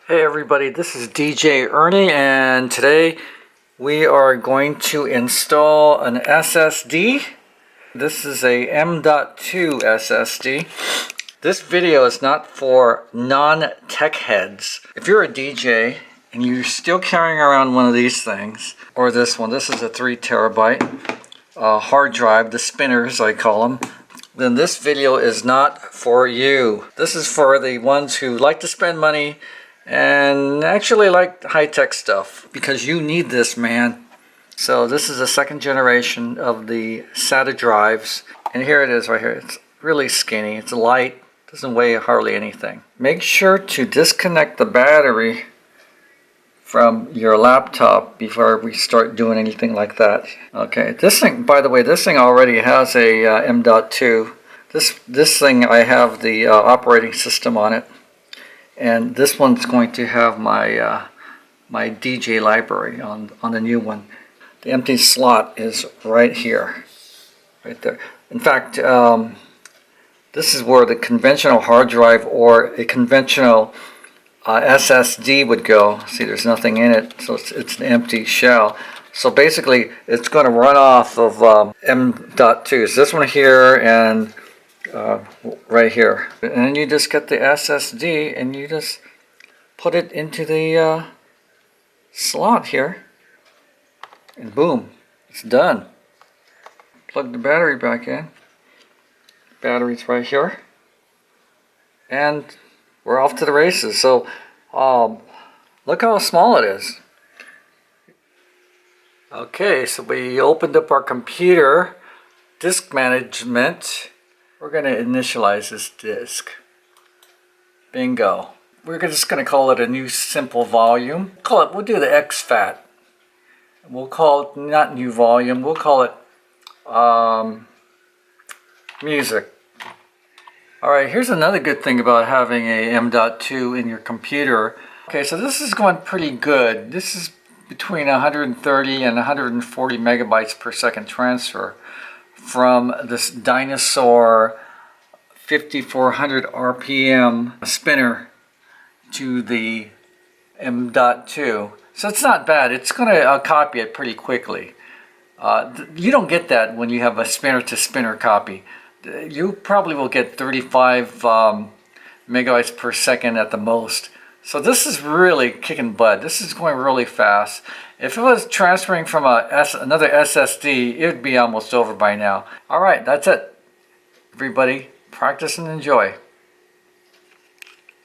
Hey everybody, this is DJ Ernie, and today we are going to install an SSD. This is a m.2 SSD. This video is not for non-tech heads. If you're a DJ and you're still carrying around one of these things, or this one, this is a 3 terabyte hard drive, the spinners I call them, then this video is not for you. This is for the ones who like to spend money and actually like high-tech stuff, because you need this, man. So this is the second generation of the SATA drives, and here it is right here. It's really skinny, it's light, doesn't weigh hardly anything. Make sure to disconnect the battery from your laptop before we start doing anything like that. Okay, this thing, by the way, this thing already has a m.2. This thing, I have the operating system on it. And this one's going to have my my DJ library on the new one. The empty slot is right here, right there. In fact, this is where the conventional hard drive or a conventional SSD would go. See, there's nothing in it, so it's an empty shell. So basically, it's going to run off of m.2. So this one here and right here, and then you just get the SSD and you just put it into the slot here, and boom, it's done. Plug the battery back in. Battery's right here, and we're off to the races. So look how small it is. Okay, so we opened up our computer, disk management. We're going to initialize this disk. Bingo. We're just going to call it a new simple volume. We'll do the exFAT. We'll call it not new volume. We'll call it music. Alright, here's another good thing about having a m.2 in your computer. Okay, so this is going pretty good. This is between 130 and 140 megabytes per second transfer from this Dinosaur 5400 RPM spinner to the m.2. So it's not bad. It's going to copy it pretty quickly. You don't get that when you have a spinner to spinner copy. You probably will get 35 megabytes per second at the most. So this is really kicking butt. This is going really fast. If it was transferring from another SSD, it would be almost over by now. Alright, that's it. Everybody, practice and enjoy.